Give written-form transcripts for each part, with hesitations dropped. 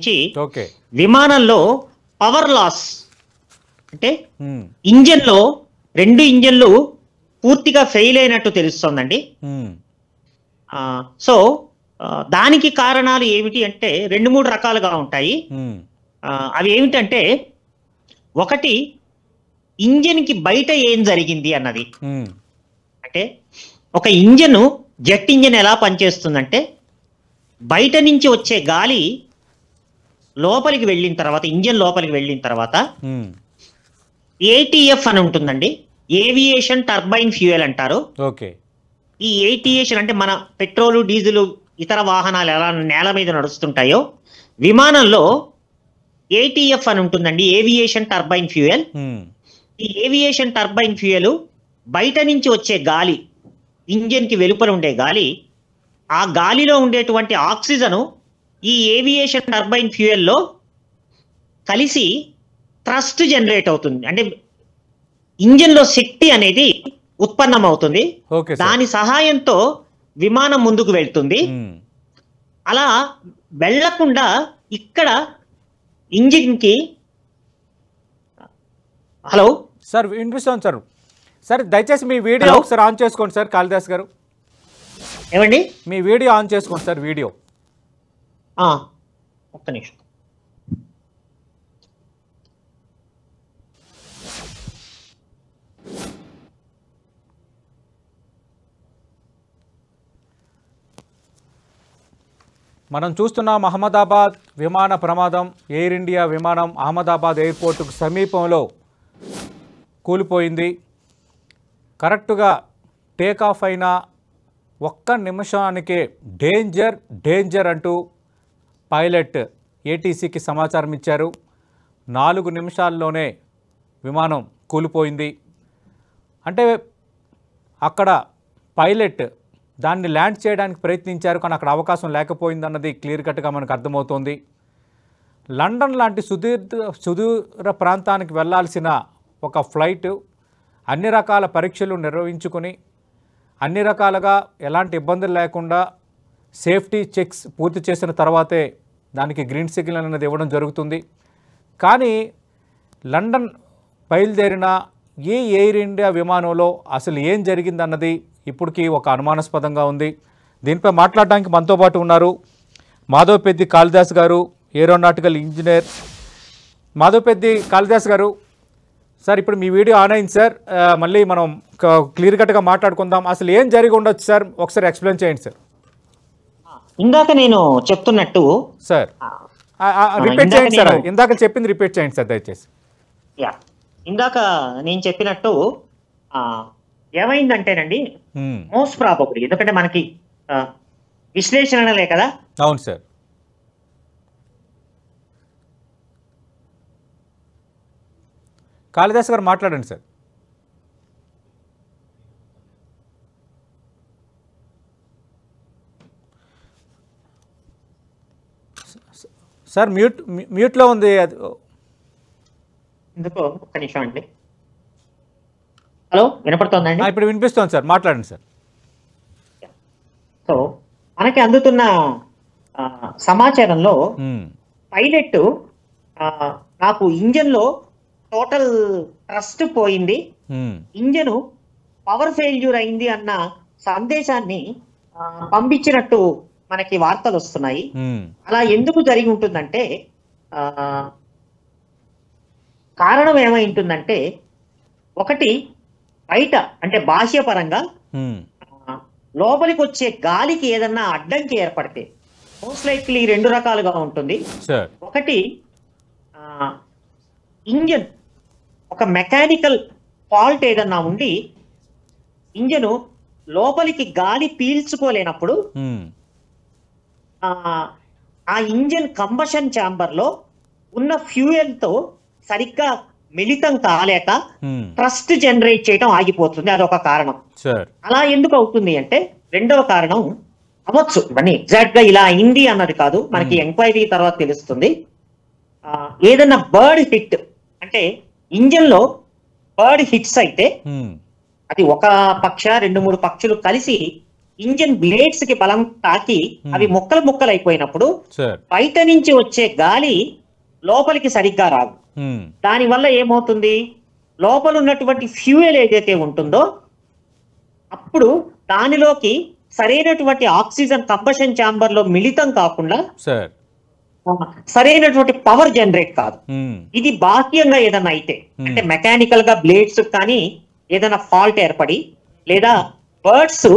సంబంధించి విమానంలో power loss అంటే ఇంజన్లో 2 ఇంజన్లు పూర్తిగా ఫెయిల్ అయినట్టు తెలుస్తోందండి. సో దానికి కారణాలు ఏమిటి అంటే 2-3 రకాలుగా ఉంటాయి. అవి ఏమిటంటే, ఒకటి ఇంజన్ కి బయట ఏం జరిగింది అన్నది. అంటే ఒక ఇంజన్, జెట్ ఇంజన్ ఎలా పనిచేస్తుందంటే, బయట నుంచి వచ్చే గాలి లోపలికి వెళ్ళిన తర్వాత, ఇంజన్ లోపలికి వెళ్ళిన తర్వాత ఏటీఎఫ్ అని ఉంటుందండి, ఏవియేషన్ టర్బైన్ ఫ్యూయల్ అంటారు. ఈ ఏటీఏషన్ అంటే మన పెట్రోలు, డీజిల్, ఇతర వాహనాలు ఎలా నేల మీద నడుస్తుంటాయో, విమానంలో ఏటీఎఫ్ అని ఉంటుందండి, ఏవియేషన్ టర్బైన్ ఫ్యూయల్. ఈ ఏవియేషన్ టర్బైన్ ఫ్యూయల్ బయట నుంచి వచ్చే గాలి, ఇంజన్ కి వెలుపల ఉండే గాలి, ఆ గాలిలో ఉండేటువంటి ఆక్సిజన్ ఈ ఏవియేషన్ టర్బైన్ ఫ్యూయల్లో కలిసి థ్రస్ట్ జనరేట్ అవుతుంది. అంటే ఇంజన్లో శక్తి అనేది ఉత్పన్నం అవుతుంది. దాని సహాయంతో విమానం ముందుకు వెళ్తుంది. అలా వెళ్లకుండా ఇక్కడ ఇంజిన్ కి హలో సార్ వినిపిస్తాను సార్. సార్ దయచేసి మీ వీడియో ఒకసారి ఆన్ చేసుకోండి సార్. కాళిదాస్ గారు ఏమండి, మీ వీడియో ఆన్ చేసుకోండి సార్. వీడియో ఒక్క నిమిషం. మనం చూస్తున్నాం అహ్మదాబాద్ విమాన ప్రమాదం. ఎయిర్ ఇండియా విమానం అహ్మదాబాద్ ఎయిర్పోర్టుకు సమీపంలో కూలిపోయింది. కరెక్ట్గా టేకాఫ్ అయిన 1 నిమిషానికే డేంజర్ డేంజర్ అంటూ పైలట్ ఏటీసీకి సమాచారం ఇచ్చారు. 4 నిమిషాల్లోనే విమానం కూలిపోయింది. అంటే అక్కడ పైలట్ దాన్ని ల్యాండ్ చేయడానికి ప్రయత్నించారు, కానీ అక్కడ అవకాశం లేకపోయిందన్నది క్లియర్ కట్గా మనకు అర్థమవుతోంది. లండన్ లాంటి సుదూర ప్రాంతానికి వెళ్లాల్సిన ఒక ఫ్లైట్ అన్ని రకాల పరీక్షలు నిర్వహించుకొని, అన్ని రకాలుగా ఎలాంటి ఇబ్బందులు లేకుండా సేఫ్టీ చెక్స్ పూర్తి చేసిన తర్వాతే దానికి గ్రీన్ సిగ్నల్ అనేది ఇవ్వడం జరుగుతుంది. కానీ లండన్ బయలుదేరిన ఈ ఎయిర్ ఇండియా విమానంలో అసలు ఏం జరిగిందన్నది ఇప్పటికీ ఒక అనుమానాస్పదంగా ఉంది. దీనిపై మాట్లాడడానికి మనతో పాటు ఉన్నారు మాధవపెద్ది కాళిదాస్ గారు, ఏరోనాటికల్ ఇంజనీర్. మాధవపెద్ది కాళిదాస్ గారు, సార్ ఇప్పుడు మీ వీడియో ఆన్ అయింది సార్. మళ్ళీ మనం క్లియర్ కట్గా మాట్లాడుకుందాం. అసలు ఏం జరిగి ఉండొచ్చు సార్, ఒకసారి ఎక్స్ప్లెయిన్ చేయండి సార్. ఇందాక నేను చెప్తున్నట్టు సార్ రిపీట్ చేయండి సార్. ఇందాక చెప్పింది రిపీట్ చేయండి సార్ దయచేసి. ఇందాక నేను చెప్పినట్టు ఏమైందంటేనండి, మోస్ట్ ప్రాబబ్లీ, ఎందుకంటే మనకి విశ్లేషణలే కదా. అవును సార్. కాళిదాస్ గారు మాట్లాడండి సార్. సార్ మ్యూట్లో ఉంది అది. ఎందుకో ఒక్క నిమిషం అండి. హలో, వినపడుతోందండి? ఇప్పుడు వినిపిస్తోంది సార్, మాట్లాడండి సార్. సో మనకి అందుతున్న సమాచారంలో పైలట్ నాకు ఇంజన్లో టోటల్ ట్రస్ట్ పోయింది, ఇంజను పవర్ ఫెయిల్యూర్ అయింది అన్న సందేశాన్ని పంపించినట్టు మనకి వార్తలు వస్తున్నాయి. అలా ఎందుకు జరిగి ఉంటుందంటే, కారణం ఏమై ఉంటుందంటే, ఒకటి బయట అంటే బాహ్యపరంగా లోపలికి వచ్చే గాలికి ఏదన్నా అడ్డంకి ఏర్పడితే మోస్ట్ లైక్లీ 2 రకాలుగా ఉంటుంది. ఒకటి ఇంజన్ ఒక మెకానికల్ ఫాల్ట్ ఏదన్నా ఉండి ఇంజను లోపలికి గాలి పీల్చుకోలేనప్పుడు ఆ ఇంజన్ కంబషన్ ఛాంబర్ లో ఉన్న ఫ్యూయల్ తో సరిగ్గా మిళితం కాలేక థ్రస్ట్ జనరేట్ చేయడం ఆగిపోతుంది. అదొక కారణం. అలా ఎందుకు అవుతుంది అంటే, రెండవ కారణం అవ్వచ్చు. ఇవన్నీ ఎగ్జాక్ట్ గా ఇలా అయింది అన్నది కాదు, మనకి ఎంక్వైరీ తర్వాత తెలుస్తుంది. ఏదైనా బర్డ్ హిట్ అంటే ఇంజన్ లో బర్డ్ హిట్స్ అయితే అది ఒక పక్ష 2-3 పక్షులు కలిసి ఇంజన్ బ్లేడ్స్ కి బలం తాకి అవి ముక్కలు ముక్కలు అయిపోయినప్పుడు సార్ బయట నుంచి వచ్చే గాలి లోపలికి సరిగ్గా రాదు. దానివల్ల ఏమవుతుంది, లోపల ఉన్నటువంటి ఫ్యూయల్ ఏదైతే ఉంటుందో అప్పుడు దానిలోకి సరైనటువంటి ఆక్సిజన్ కంబషన్ ఛాంబర్ లో మిళితం కాకుండా సార్ సరైనటువంటి పవర్ జనరేట్ కాదు. ఇది బాహ్యంగా ఏదైనా అయితే, అంటే మెకానికల్ గా బ్లేడ్స్ కానీ ఏదైనా ఫాల్ట్ ఏర్పడి లేదా బర్డ్స్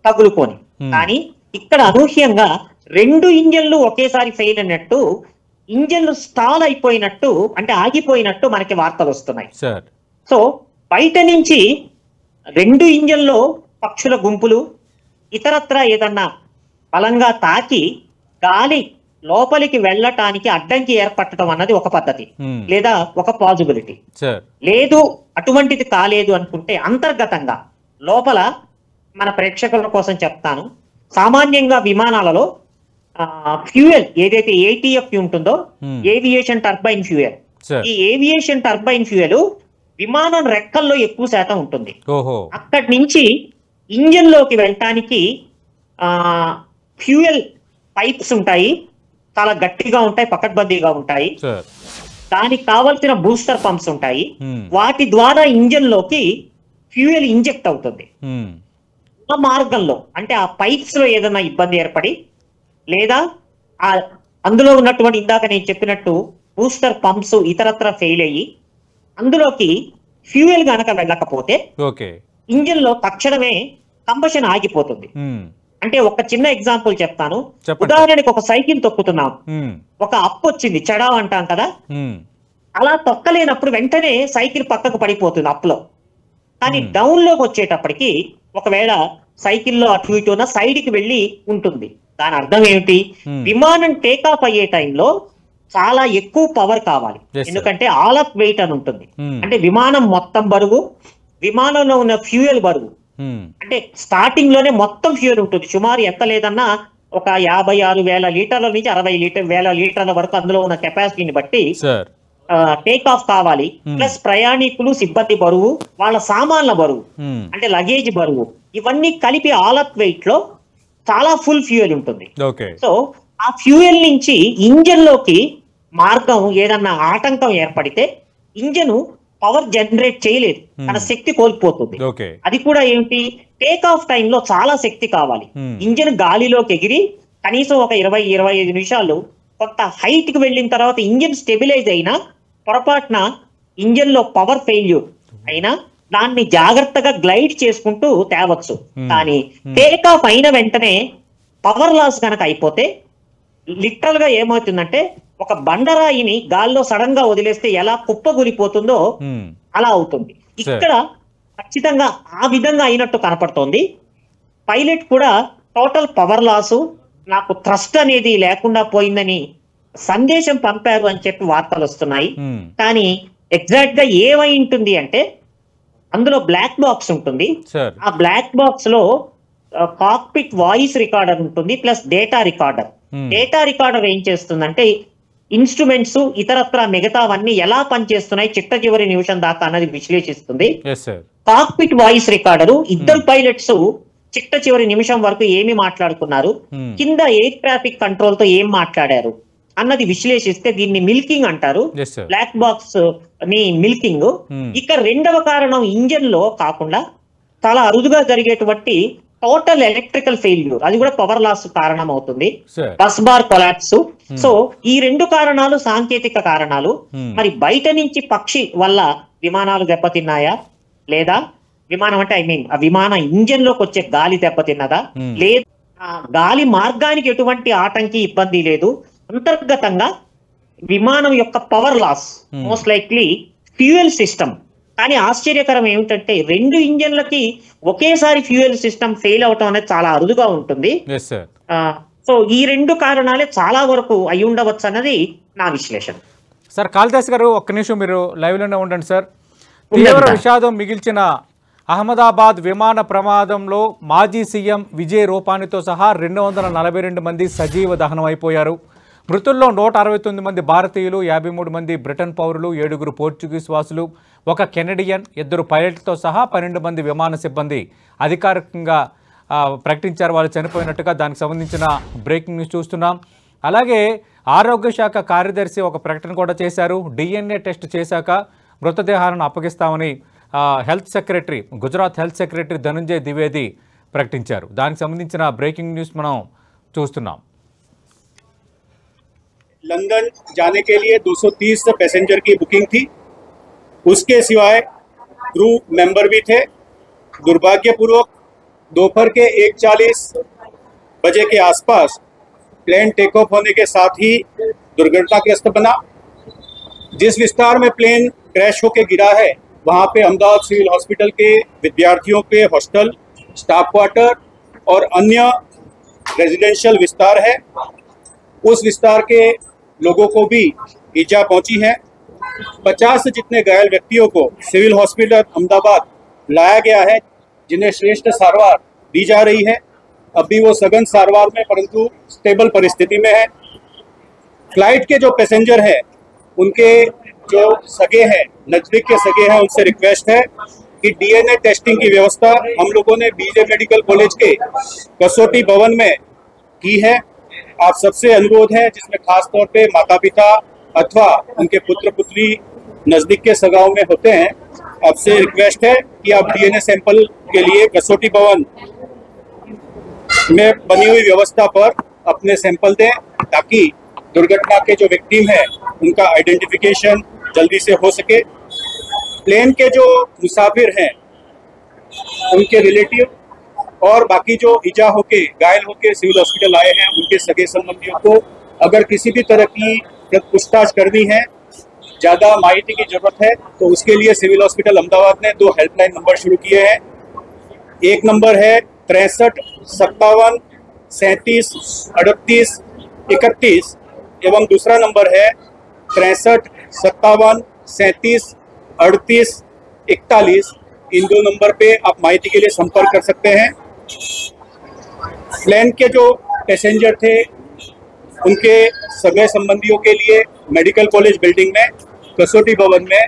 తగులుకొని, కానీ ఇక్కడ అనూహ్యంగా 2 ఇంజన్లు ఒకేసారి ఫెయిల్ అయినట్టు, ఇంజన్లు స్టాల్ అయిపోయినట్టు, అంటే ఆగిపోయినట్టు మనకి వార్తలు వస్తున్నాయి. సో బయట నుంచి 2 ఇంజన్లో పక్షుల గుంపులు ఇతరత్రా ఏదన్నా బలంగా తాకి గాలి లోపలికి వెళ్ళటానికి అడ్డంకి ఏర్పడటం అన్నది ఒక పద్ధతి లేదా ఒక పాజిబిలిటీ. లేదు అటువంటిది కాలేదు అనుకుంటే అంతర్గతంగా లోపల మన ప్రేక్షకుల కోసం చెప్తాను, సామాన్యంగా విమానాలలో ఫ్యూయల్ ఏదైతే ఏటీఎఫ్ ఉంటుందో, ఏవియేషన్ టర్బైన్ ఫ్యూయల్, ఈ ఏవియేషన్ టర్బైన్ ఫ్యూయల్ విమానం రెక్కల్లో ఎక్కువ శాతం ఉంటుంది. అక్కడి నుంచి ఇంజన్ లోకి వెళ్ళటానికి ఫ్యూయల్ పైప్స్ ఉంటాయి, చాలా గట్టిగా ఉంటాయి, పకడ్బందీగా ఉంటాయి. దానికి కావలసిన బూస్టర్ పంప్స్ ఉంటాయి, వాటి ద్వారా ఇంజన్ లోకి ఫ్యూయల్ ఇంజెక్ట్ అవుతుంది. ఆ మార్గంలో అంటే ఆ పైప్స్ లో ఏదైనా ఇబ్బంది ఏర్పడి లేదా అందులో ఉన్నటువంటి ఇందాక నేను చెప్పినట్టు బూస్టర్ పంప్స్ ఇతరత్ర ఫెయిల్ అయ్యి అందులోకి ఫ్యూయల్ గనక వెళ్ళకపోతే ఇంజన్ లో తక్షణమే కంబషన్ ఆగిపోతుంది. అంటే ఒక చిన్న ఎగ్జాంపుల్ చెప్తాను. ఉదాహరణకి ఒక సైకిల్ తొక్కుతున్నాం, ఒక అప్ వచ్చింది, చెడా అంటాం కదా, అలా తొక్కలేనప్పుడు వెంటనే సైకిల్ పక్కకు పడిపోతుంది అప్లో. కానీ డౌన్ లోకి వచ్చేటప్పటికి ఒకవేళ సైకిల్లో అటు ఇటు ఉన్న సైడ్ కి వెళ్ళి ఉంటుంది. దాని అర్థం ఏమిటి, విమానం టేకాఫ్ అయ్యే టైంలో చాలా ఎక్కువ పవర్ కావాలి, ఎందుకంటే ఆల్ ఆఫ్ వెయిట్ అని ఉంటుంది. అంటే విమానం మొత్తం బరువు, విమానంలో ఉన్న ఫ్యూయల్ బరువు, అంటే స్టార్టింగ్ లోనే మొత్తం ఫ్యూయల్ ఉంటుంది. సుమారు ఎంత లేదన్నా ఒక 56,000 లీటర్ల నుంచి 60,000 లీటర్ల వరకు అందులో ఉన్న కెపాసిటీని బట్టి టేక్ ఆఫ్ కావాలి. ప్లస్ ప్రయాణికులు, సిబ్బంది బరువు, వాళ్ళ సామాన్ల బరువు, అంటే లగేజ్ బరువు, ఇవన్నీ కలిపి ఆల్ ఆఫ్ వెయిట్ లో చాలా ఫుల్ ఫ్యూయల్ ఉంటుంది. సో ఆ ఫ్యూయల్ నుంచి ఇంజన్ లోకి మార్గం ఏదన్నా ఆటంకం ఏర్పడితే ఇంజన్ పవర్ జనరేట్ చేయలేదు, తన శక్తి కోల్పోతుంది. అది కూడా ఏమిటి, టేక్ ఆఫ్ టైంలో చాలా శక్తి కావాలి. ఇంజన్ గాలిలోకి ఎగిరి కనీసం ఒక 20-25 నిమిషాలు కొంత హైట్ కి వెళ్ళిన తర్వాత ఇంజన్ స్టెబిలైజ్ అయినా పొరపాటున ఇంజన్ లో పవర్ ఫెయిల్యూర్ అయినా దాన్ని జాగ్రత్తగా గ్లైడ్ చేసుకుంటూ తేవచ్చు. కానీ టేక్ ఆఫ్ అయిన వెంటనే పవర్ లాస్ కనుక అయిపోతే లిటరల్ గా ఏమవుతుందంటే ఒక బండరాయిని గాల్లో సడన్ గా వదిలేస్తే ఎలా కుప్పగూలిపోతుందో అలా అవుతుంది. ఇక్కడ ఖచ్చితంగా ఆ విధంగా అయినట్టు కనపడుతోంది. పైలట్ కూడా టోటల్ పవర్ లాసు, నాకు థ్రస్ట్ అనేది లేకుండా పోయిందని సందేశం పంపారు అని చెప్పి వార్తలు వస్తున్నాయి. కానీ ఎగ్జాక్ట్ గా ఏమై ఉంటుంది అంటే అందులో బ్లాక్ బాక్స్ ఉంటుంది. ఆ బ్లాక్ బాక్స్ లో కాక్పిట్ వాయిస్ రికార్డర్ ఉంటుంది, plus data recorder. Data recorder ఏం చేస్తుందంటే ఇన్స్ట్రుమెంట్స్ ఇతరత్ర మిగతావన్నీ ఎలా పనిచేస్తున్నాయి చిట్ట చివరి నిమిషం దాకా అన్నది విశ్లేషిస్తుంది. కాక్పిట్ వాయిస్ రికార్డరు ఇద్దరు పైలట్స్ చిట్ట చివరి నిమిషం వరకు ఏమి మాట్లాడుకున్నారు, కింద ఎయిర్ ట్రాఫిక్ కంట్రోల్ తో ఏం మాట్లాడారు అన్నది విశ్లేషిస్తే దీన్ని మిల్కింగ్ అంటారు. బ్లాక్ బాక్స్ ని మిల్కింగ్. ఇక రెండవ కారణం ఇంజన్ లో కాకుండా చాలా అరుదుగా జరిగేటువంటి టోటల్ ఎలక్ట్రికల్ ఫెయిల్యూర్, అది కూడా పవర్ లాస్ కారణం అవుతుంది. Bus bar collapse. సో ఈ 2 కారణాలు సాంకేతిక కారణాలు. మరి బయట నుంచి పక్షి వల్ల విమానాలు దెబ్బతిన్నాయా, లేదా విమానం అంటే ఆ విమాన ఇంజన్ లోకి వచ్చే గాలి దెబ్బతిన్నదా, లేదు గాలి మార్గానికి ఎటువంటి ఆటంకి ఇబ్బంది లేదు, అంతర్గతంగా విమానం యొక్క power loss, most likely fuel system. కానీ ఆశ్చర్యకరం ఏమిటంటే 2 ఇంజన్లకి ఒకేసారి ఫ్యూయల్ సిస్టమ్ ఫెయిల్ అవటం అనేది చాలా అరుదుగా ఉంటుంది. సో ఈ 2 కారణాలే చాలా వరకు అయి ఉండవచ్చు అన్నది నా విశ్లేషణ. సార్ కాళిదాస్ గారు ఒక్క నిమిషం మీరు లైవ్ లోనే ఉండండి సార్. తీవ్ర విషాదం మిగిల్చిన అహ్మదాబాద్ విమాన ప్రమాదంలో మాజీ సీఎం విజయ్ రూపానితో సహా 242 మంది సజీవ దహనం అయిపోయారు. మృతుల్లో 169 మంది భారతీయులు, 53 మంది బ్రిటన్ పౌరులు, 7 పోర్చుగీస్ వాసులు, 1 కెనడియన్, 2 పైలట్లతో సహా 12 మంది విమాన సిబ్బంది అధికారికంగా ప్రకటించారు వాళ్ళు చనిపోయినట్టుగా. దానికి సంబంధించిన బ్రేకింగ్ న్యూస్ చూస్తున్నాం. అలాగే ఆరోగ్య శాఖ కార్యదర్శి ఒక ప్రకటన కూడా చేశారు. DNA టెస్ట్ చేశాక మృతదేహాలను అప్పగిస్తామని health secretary, Gujarat health secretary Dhananjay Dwivedi ప్రకటించారు. దానికి సంబంధించిన బ్రేకింగ్ న్యూస్ మనం చూస్తున్నాం. लंदन जाने के लिए 230 पैसेंजर की बुकिंग थी। उसके सिवाय क्रू मेंबर भी थे। दुर्भाग्यपूर्वक दोपहर के 1:40 बजे के आसपास प्लेन टेक ऑफ होने के साथ ही दुर्घटनाग्रस्त बना। जिस विस्तार में प्लेन क्रैश होकर गिरा है वहां पे अहमदाबाद सिविल हॉस्पिटल के विद्यार्थियों के हॉस्टल, स्टाफ क्वार्टर और अन्य रेजिडेंशियल विस्तार है। उस विस्तार के लोगों को भी ईजा पहुंची है। 50 जितने घायल व्यक्तियों को सिविल हॉस्पिटल अहमदाबाद लाया गया है, जिन्हें श्रेष्ठ सारवार दी जा रही है। अभी वो सघन सारवार में परंतु स्टेबल परिस्थिति में है। फ्लाइट के जो पैसेंजर हैं उनके जो सगे हैं, नजदीक के सगे हैं, उनसे रिक्वेस्ट है कि DNA टेस्टिंग की व्यवस्था हम लोगों ने बीजे मेडिकल कॉलेज के कसौटी भवन में की है। आप सबसे अनुरोध है, जिसमें खास तौर पे माता पिता अथवा उनके पुत्र पुत्री नजदीक के सगाओं में होते हैं, आपसे रिक्वेस्ट है कि आप DNA सैंपल के लिए कसौटी भवन में बनी हुई व्यवस्था पर अपने सैंपल दें, ताकि दुर्घटना के जो विक्टिम है उनका आइडेंटिफिकेशन जल्दी से हो सके। प्लेन के जो मुसाफिर हैं उनके रिलेटिव और बाकी जो इजा होके घायल होके सिविल हॉस्पिटल आए हैं उनके सगे संबंधियों को अगर किसी भी तरह की पूछताछ करनी है, ज़्यादा माहिती की जरूरत है, तो उसके लिए सिविल हॉस्पिटल अहमदाबाद ने 2 हेल्पलाइन नंबर शुरू किए हैं। एक नंबर है 63 57 37 38 31 एवं दूसरा नंबर है 63 57 37 38 41। इन 2 नंबर पे आप माहिती के लिए संपर्क कर सकते हैं। प्लेन के जो पैसेंजर थे उनके सगे संबंधियों के लिए मेडिकल कॉलेज बिल्डिंग में कसौटी भवन में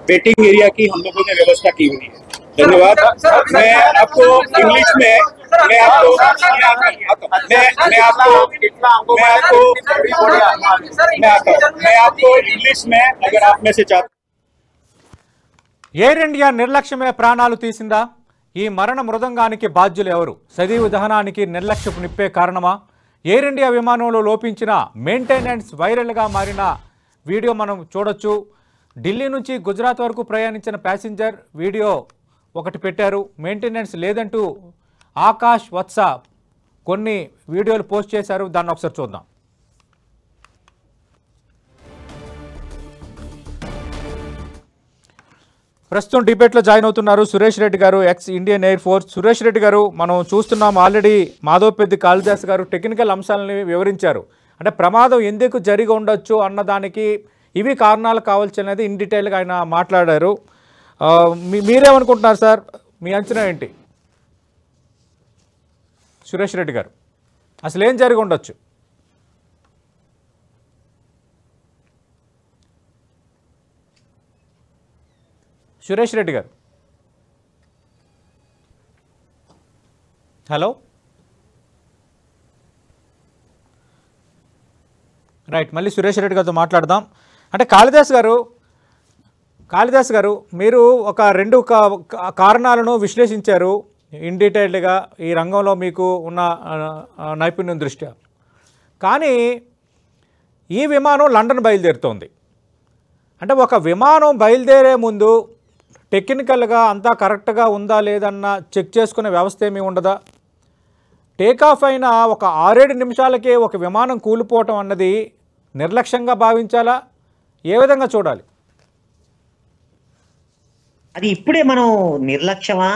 वेटिंग एरिया की हम लोगों ने व्यवस्था की हुई है। धन्यवाद। मैं आपको इंग्लिश में मैं आपको इंग्लिश में अगर आप में से चाहते। ఎయిర్ ఇండియా నిర్లక్ష్యమే ప్రాణాలు తీసిందా? ఈ మరణ మృదంగానికి బాధ్యులు ఎవరు? సజీవ దహనానికి నిర్లక్ష్యపు నిప్పే కారణమా? ఎయిర్ ఇండియా విమానంలో లోపించిన మెయింటెనెన్స్ వైరల్గా మారిన వీడియో మనం చూడొచ్చు. ఢిల్లీ నుంచి గుజరాత్ వరకు ప్రయాణించిన ప్యాసింజర్ వీడియో ఒకటి పెట్టారు. మెయింటెనెన్స్ లేదంటూ ఆకాష్ వత్స కొన్ని వీడియోలు పోస్ట్ చేశారు. దాన్ని ఒకసారి చూద్దాం. ప్రస్తుతం డిబేట్లో జాయిన్ అవుతున్నారు సురేష్ రెడ్డి గారు, X Indian air force. Suresh Reddy గారు, మనం చూస్తున్నాం ఆల్రెడీ మాధవపెద్ది కాళిదాస్ గారు టెక్నికల్ అంశాలని వివరించారు. అంటే ప్రమాదం ఎందుకు జరిగి ఉండొచ్చు అన్నదానికి ఇవి కారణాలు కావాల్సినది ఇన్ డీటెయిల్గా ఆయన మాట్లాడారు. మీరేమనుకుంటున్నారు సార్? మీ అంచనా ఏంటి సురేష్ రెడ్డి గారు? అసలు ఏం జరిగి ఉండొచ్చు? సురేష్ రెడ్డి గారు, హలో. రైట్, మళ్ళీ సురేష్ రెడ్డి గారితో మాట్లాడదాం. అంటే కాళిదాస్ గారు మీరు ఒక 2 కారణాలను విశ్లేషించారు ఇన్ డీటెయిల్డ్గా ఈ రంగంలో మీకు ఉన్న నైపుణ్యం దృష్ట్యా. కానీ ఈ విమానం లండన్ బయలుదేరుతోంది. అంటే ఒక విమానం బయలుదేరే ముందు టెక్నికల్గా అంతా కరెక్ట్గా ఉందా లేదన్న చెక్ చేసుకునే వ్యవస్థ ఏమీ ఉండదా? టేకాఫ్ అయిన ఒక 6-7 నిమిషాలకే ఒక విమానం కూలిపోవటం అన్నది నిర్లక్ష్యంగా భావించాలా? ఏ విధంగా చూడాలి? అది ఇప్పుడే మనం నిర్లక్ష్యమా,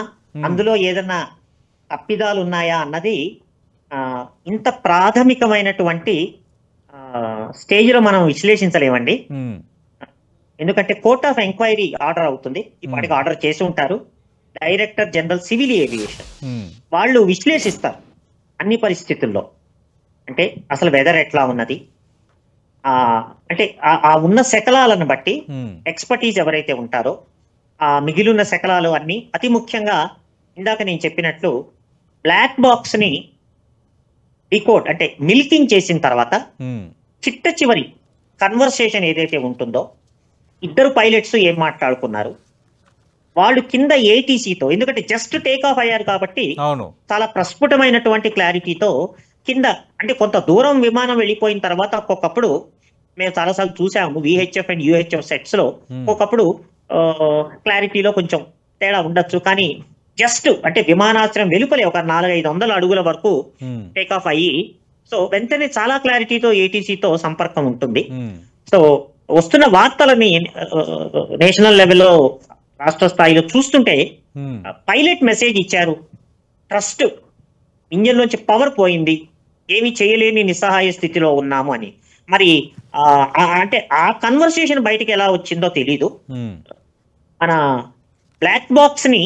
అందులో ఏదన్నా తప్పిదాలు ఉన్నాయా అన్నది ఇంత ప్రాథమికమైనటువంటి స్టేజ్లో మనం విశ్లేషించలేమండి. ఎందుకంటే కోర్ట్ ఆఫ్ ఎంక్వైరీ ఆర్డర్ అవుతుంది, ఇప్పటికి ఆర్డర్ చేసి ఉంటారు. డైరెక్టర్ జనరల్ సివిల్ ఏవియేషన్ వాళ్ళు విశ్లేషిస్తారు అన్ని పరిస్థితుల్లో. అంటే అసలు వెదర్ ఎట్లా ఉన్నది, అంటే ఆ ఉన్న శకలాలను బట్టి ఎక్స్పర్టీజ్ ఎవరైతే ఉంటారో ఆ మిగిలిన శకలాలు అన్ని, అతి ముఖ్యంగా ఇందాక నేను చెప్పినట్లు బ్లాక్ బాక్స్ ని డికోడ్ అంటే మిల్కింగ్ చేసిన తర్వాత చిట్ట చివరి కన్వర్సేషన్ ఏదైతే ఉంటుందో ఇద్దరు పైలట్స్ ఏం మాట్లాడుకున్నారు, వాళ్ళు కింద ఏటీసీతో, ఎందుకంటే జస్ట్ టేక్ ఆఫ్ అయ్యారు కాబట్టి చాలా ప్రస్ఫుటమైనటువంటి క్లారిటీతో కింద, అంటే కొంత దూరం విమానం వెళ్ళిపోయిన తర్వాత ఒక్కొక్కప్పుడు మేము చాలాసార్లు చూసాము విహెచ్ఎఫ్ అండ్ యూహెచ్ఎఫ్ సెట్స్ లో ఒక్కొక్కప్పుడు క్లారిటీలో కొంచెం తేడా ఉండొచ్చు, కానీ జస్ట్ అంటే విమానాశ్రయం వెలుపలే ఒక 400-500 అడుగుల వరకు టేక్ ఆఫ్ అయ్యి, సో వెంటనే చాలా క్లారిటీతో ఏటీసీతో సంపర్కం ఉంటుంది. సో వస్తున్న వార్తలని నేషనల్ లెవెల్లో రాష్ట్ర స్థాయిలో చూస్తుంటే పైలట్ మెసేజ్ ఇచ్చారు, ట్రస్ట్ ఇంజన్ నుంచి పవర్ పోయింది, ఏమి చేయలేని నిస్సహాయ స్థితిలో ఉన్నాము అని. మరి అంటే ఆ కన్వర్సేషన్ బయటికి ఎలా వచ్చిందో తెలీదు. మన బ్లాక్ బాక్స్ ని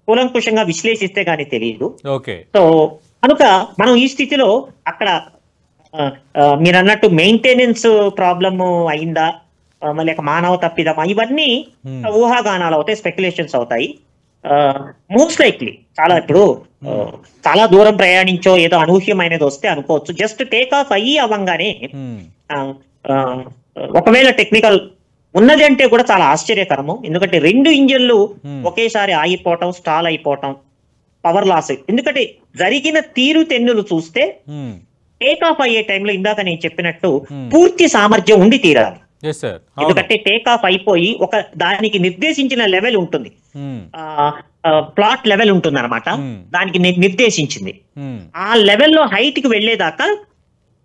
కూలంకుషంగా విశ్లేషిస్తే గానీ తెలియదు. సో కనుక మనం ఈ స్థితిలో అక్కడ మీరు అన్నట్టు మెయింటెనెన్స్ ప్రాబ్లమ్ అయిందా, లేక మానవ తప్పిదమా, ఇవన్నీ ఊహాగానాలు అవుతాయి, స్పెక్యులేషన్స్ అవుతాయి. మోస్ట్ లైక్లీ ఇప్పుడు చాలా దూరం ప్రయాణించో ఏదో అనూహ్యమైనది వస్తే అనుకోవచ్చు, జస్ట్ టేక్ ఆఫ్ అయ్యి అవ్వంగానే ఒకవేళ టెక్నికల్ ఉన్నది అంటే కూడా చాలా ఆశ్చర్యకరము. ఎందుకంటే 2 ఇంజన్లు ఒకేసారి ఆగిపోవటం, స్టాల్ అయిపోవటం, పవర్ లాస్. ఎందుకంటే జరిగిన తీరుతెన్నులు చూస్తే టేక్ ఆఫ్ అయ్యే టైంలో ఇందాక నేను చెప్పినట్టు పూర్తి సామర్థ్యం ఉండి తీరాలి. ఎందుకంటే టేక్ ఆఫ్ అయిపోయి ఒక దానికి నిర్దేశించిన లెవెల్ ఉంటుంది, ప్లాట్ లెవెల్ ఉంటుంది అనమాట, దానికి నిర్దేశించింది. ఆ లెవెల్లో హైట్ కి వెళ్లేదాకా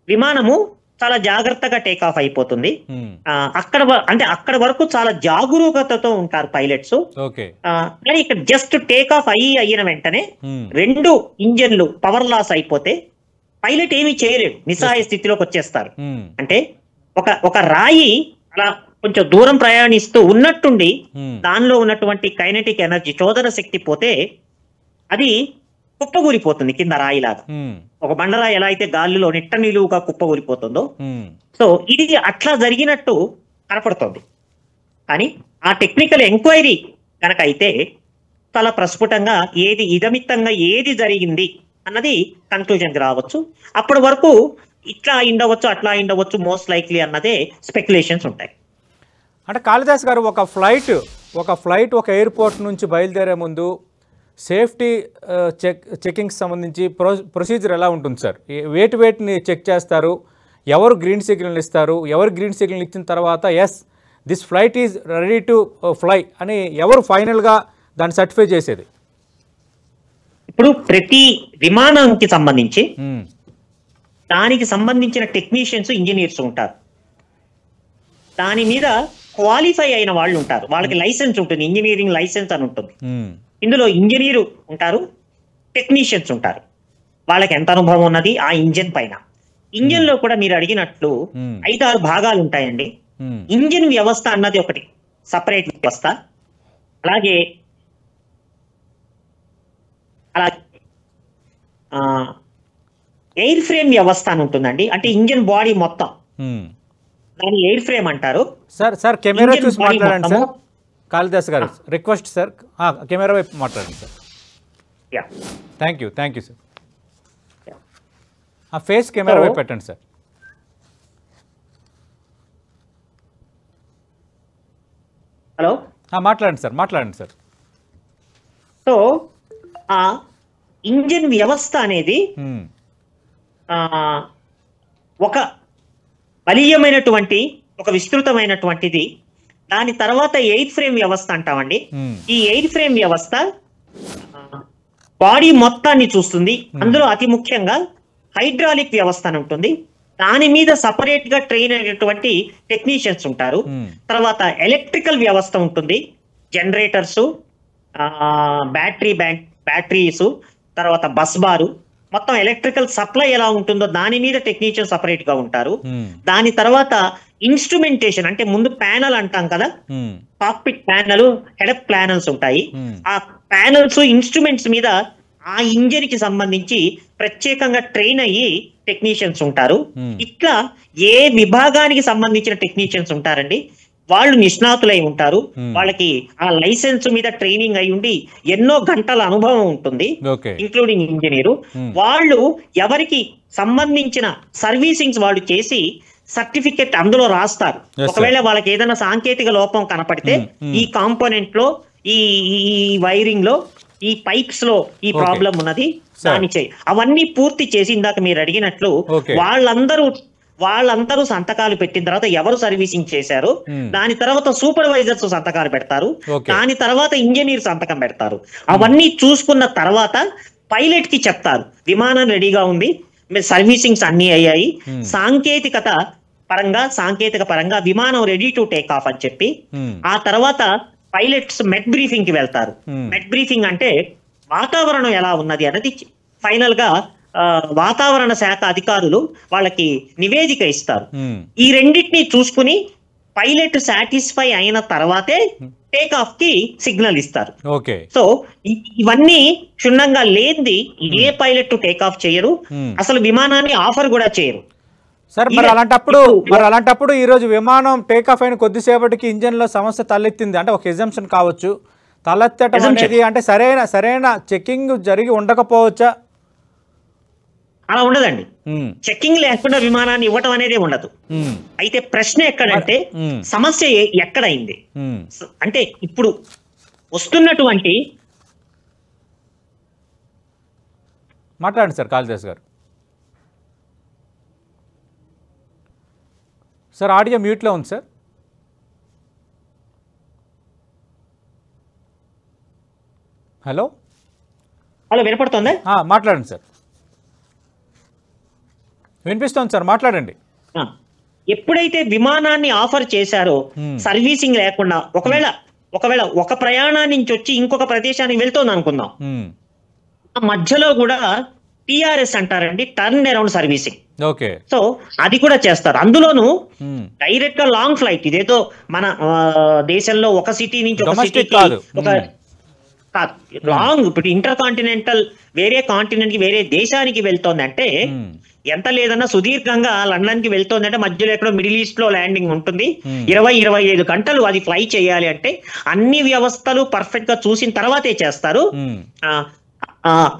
విమానము చాలా జాగ్రత్తగా టేక్ ఆఫ్ అయిపోతుంది. అక్కడ వరకు చాలా జాగరూకతతో ఉంటారు పైలట్స్. కానీ ఇక్కడ జస్ట్ టేక్ ఆఫ్ అయిన వెంటనే 2 ఇంజన్లు పవర్ లాస్ అయిపోతే పైలట్ ఏమీ చేయలేడు, నిస్సహాయ స్థితిలోకి వచ్చేస్తారు. అంటే ఒక రాయి అలా కొంచెం దూరం ప్రయాణిస్తూ ఉన్నట్టుండి దానిలో ఉన్నటువంటి కైనెటిక్ ఎనర్జీ, చోదన శక్తి పోతే అది కుప్పగూలిపోతుంది కింద రాయిలాగా. ఒక బండరాయి ఎలా అయితే గాలిలో నిట్ట నిలువుగా కుప్పగూలిపోతుందో, సో ఇది అట్లా జరిగినట్టు కనపడుతుంది. కానీ ఆ టెక్నికల్ ఎంక్వైరీ కనుక అయితే చాలా ప్రస్ఫుటంగా ఏది ఇదమిత్తంగా ఏది జరిగింది అన్నది కన్క్లూజన్కి రావచ్చు. అప్పటి వరకు ఇట్లా అయిండవచ్చు, అట్లా అయిండవచ్చు, మోస్ట్ లైక్లీ అన్నదే స్పెక్యులేషన్స్ ఉంటాయి. అంటే కాళిదాస్ గారు, ఒక ఫ్లైట్ ఒక ఎయిర్పోర్ట్ నుంచి బయలుదేరే ముందు సేఫ్టీ చెకింగ్కి సంబంధించి ప్రొసీజర్ ఎలా ఉంటుంది సార్? వేటిని చెక్ చేస్తారు, ఎవరు గ్రీన్ సిగ్నల్ ఇస్తారు, ఎవరు గ్రీన్ సిగ్నల్ ఇచ్చిన తర్వాత yes this flight is ready to fly అని ఎవరు ఫైనల్గా దాన్ని సర్టిఫై చేసేది? ఇప్పుడు ప్రతి విమానానికి సంబంధించి దానికి సంబంధించిన టెక్నీషియన్స్, ఇంజనీర్స్ ఉంటారు. దాని మీద క్వాలిఫై అయిన వాళ్ళు ఉంటారు, వాళ్ళకి లైసెన్స్ ఉంటుంది, ఇంజనీరింగ్ లైసెన్స్ అని ఉంటుంది. ఇందులో ఇంజనీరు ఉంటారు, టెక్నీషియన్స్ ఉంటారు, వాళ్ళకి ఎంత అనుభవం ఉన్నది ఆ ఇంజన్ పైన. ఇంజన్ లో కూడా మీరు అడిగినట్లు 5-6 భాగాలు ఉంటాయండి. ఇంజన్ వ్యవస్థ అన్నది ఒకటి సపరేట్ వ్యవస్థ. అలాగే ఎయిర్ ఫ్రేమ్ వ్యవస్థ అని ఉంటుందండి, అంటే ఇంజన్ బాడీ మొత్తం, దాన్ని ఎయిర్ ఫ్రేమ్ అంటారు. సార్ కెమెరా చూసి మాట్లాడండి సార్. కాళిదాస్ గారు రిక్వెస్ట్ సార్, కెమెరా వైపు మాట్లాడండి సార్. Thank you sir. ఆ ఫేస్ కెమెరా వైపు పెట్టండి సార్. హలో, మాట్లాడండి సార్. సో ఆ ఇంజన్ వ్యవస్థ అనేది ఒక బలీయమైనటువంటి, ఒక విస్తృతమైనటువంటిది. దాని తర్వాత ఎయిర్ ఫ్రేమ్ వ్యవస్థ అంటామండి. ఈ ఎయిర్ ఫ్రేమ్ వ్యవస్థ బాడీ మొత్తాన్ని చూస్తుంది. అందులో అతి ముఖ్యంగా హైడ్రాలిక్ వ్యవస్థ అని ఉంటుంది, దాని మీద సపరేట్ గా ట్రైన్ అయినటువంటి టెక్నీషియన్స్ ఉంటారు. తర్వాత ఎలక్ట్రికల్ వ్యవస్థ ఉంటుంది, జనరేటర్స్, బ్యాటరీస్, తర్వాత బస్ బారు, మొత్తం ఎలక్ట్రికల్ సప్లై ఎలా ఉంటుందో దాని మీద టెక్నీషియన్ సపరేట్ గా ఉంటారు. దాని తర్వాత ఇన్స్ట్రుమెంటేషన్, అంటే ముందు ప్యానల్ అంటాం కదా, కాక్పిట్ ప్యానల్, హెడప్ ప్యానల్స్ ఉంటాయి. ఆ ప్యానల్స్, ఇన్స్ట్రుమెంట్స్ మీద ఆ ఇంజన్ కి సంబంధించి ప్రత్యేకంగా ట్రైన్ అయ్యి టెక్నీషియన్స్ ఉంటారు. ఇట్లా ఏ విభాగానికి సంబంధించిన టెక్నీషియన్స్ ఉంటారండి. వాళ్ళు నిష్ణాతులై ఉంటారు, వాళ్ళకి ఆ లైసెన్స్ మీద ట్రైనింగ్ అయి ఉండి ఎన్నో గంటల అనుభవం ఉంటుంది, ఇంక్లూడింగ్ ఇంజనీరు. వాళ్ళు ఎవరికి సంబంధించిన సర్వీసింగ్స్ వాళ్ళు చేసి సర్టిఫికెట్ అందులో రాస్తారు. ఒకవేళ వాళ్ళకి ఏదైనా సాంకేతిక లోపం కనపడితే ఈ కాంపోనెంట్ లో, ఈ వైరింగ్ లో, ఈ పైప్స్ లో ఈ ప్రాబ్లం ఉన్నది, దాని చేయి అవన్నీ పూర్తి చేసి ఇందాక మీరు అడిగినట్లు వాళ్ళందరూ సంతకాలు పెట్టిన తర్వాత ఎవరు సర్వీసింగ్ చేశారు, దాని తర్వాత సూపర్వైజర్స్ సంతకాలు పెడతారు, దాని తర్వాత ఇంజనీర్ సంతకం పెడతారు. అవన్నీ చూసుకున్న తర్వాత పైలట్ కి చెప్తారు విమానం రెడీగా ఉంది, సర్వీసింగ్స్ అన్ని అయ్యాయి, సాంకేతిక పరంగా విమానం రెడీ టు టేక్ ఆఫ్ అని చెప్పి ఆ తర్వాత పైలట్స్ మెట్ బ్రీఫింగ్ కి వెళ్తారు. మెట్ బ్రీఫింగ్ అంటే వాతావరణం ఎలా ఉన్నది అన్నది ఫైనల్ గా వాతావరణ శాఖ అధికారులు వాళ్ళకి నివేదిక ఇస్తారు. ఈ రెండింటిని చూసుకుని పైలట్ సాటిస్ఫై అయిన తర్వాతే టేక్ ఆఫ్ కి సిగ్నల్ ఇస్తారు. సో ఇవన్నీ క్షుణ్ణంగా లేనిది ఏ పైలట్ టేక్ ఆఫ్ చేయరు, అసలు విమానాన్ని ఆఫర్ కూడా చేయరు. సార్ మరి అలాంటప్పుడు ఈ రోజు విమానం టేక్ ఆఫ్ అయిన కొద్దిసేపటికి ఇంజన్ లో సమస్య తలెత్తింది అంటే ఒక ఎగ్జంప్షన్ కావచ్చు, తలెత్తడం అనేది అంటే సరైన చెకింగ్ జరిగి ఉండకపోవచ్చా? అలా ఉండదండి. చెకింగ్ లేకుండా విమానాన్ని ఇవ్వటం అనేది ఉండదు. అయితే ప్రశ్న ఎక్కడంటే సమస్య ఎక్కడైంది అంటే ఇప్పుడు వస్తున్నటువంటి మాట్లాడండి సార్ కాళిదాస్ గారు. సార్ ఆడియో మ్యూట్లో ఉంది సార్. హలో వినపడుతుందా? మాట్లాడండి సార్. వినిపిస్తోంది సార్, మాట్లాడండి. ఎప్పుడైతే విమానాన్ని ఆఫర్ చేశారో సర్వీసింగ్ లేకుండా ఒకవేళ ఒక ప్రయాణం నుంచి వచ్చి ఇంకొక ప్రదేశానికి వెళ్తోంది అనుకుందాం, మధ్యలో కూడా టిఆర్ఎస్ అంటారండి, టర్న్ అరౌండ్ సర్వీసింగ్. సో అది కూడా చేస్తారు. అందులోను డైరెక్ట్ గా లాంగ్ ఫ్లైట్, ఇదేదో మన దేశంలో ఒక సిటీ నుంచి ఒక సిటీకి లాంగ్, ఇప్పుడు ఇంటర్ కాంటినెంటల్ వేరే కాంటినెంట్ కి వేరే దేశానికి వెళ్తోంది అంటే ఎంత లేదన్నా సుదీర్ఘంగా లండన్ కి వెళ్తోంది అంటే మధ్యలో ఎక్కడో మిడిల్ ఈస్ట్ లో ల్యాండింగ్ ఉంటుంది, 20-25 గంటలు అది ఫ్లై చేయాలి అంటే అన్ని వ్యవస్థలు పర్ఫెక్ట్ గా చూసిన తర్వాతే చేస్తారు.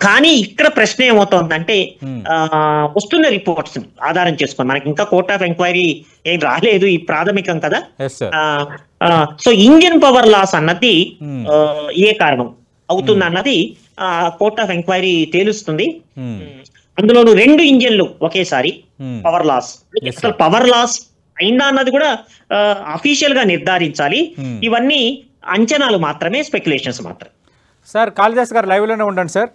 కానీ ఇక్కడ ప్రశ్న ఏమవుతోందంటే వస్తున్న రిపోర్ట్స్ ఆధారం చేసుకొని, మనకి ఇంకా కోర్ట్ ఆఫ్ ఎంక్వైరీ ఏం రాలేదు, ఈ ప్రాథమికం కదా. సో ఇంజిన్ పవర్ లాస్ అన్నది ఏ కారణం అవుతుంది అన్నది కోర్ట్ ఆఫ్ ఎంక్వైరీ తేలుస్తుంది. అందులోను 2 ఇంజన్లు ఒకేసారి పవర్ లాస్, అసలు పవర్ లాస్ అయిందా అన్నది కూడా అఫీషియల్ గా నిర్ధారించాలి. ఇవన్నీ అంచనాలు మాత్రమే, స్పెక్యులేషన్స్ మాత్రమే. సార్ కాళిదాస్ గారు లైవ్ లోనే ఉండండి సార్.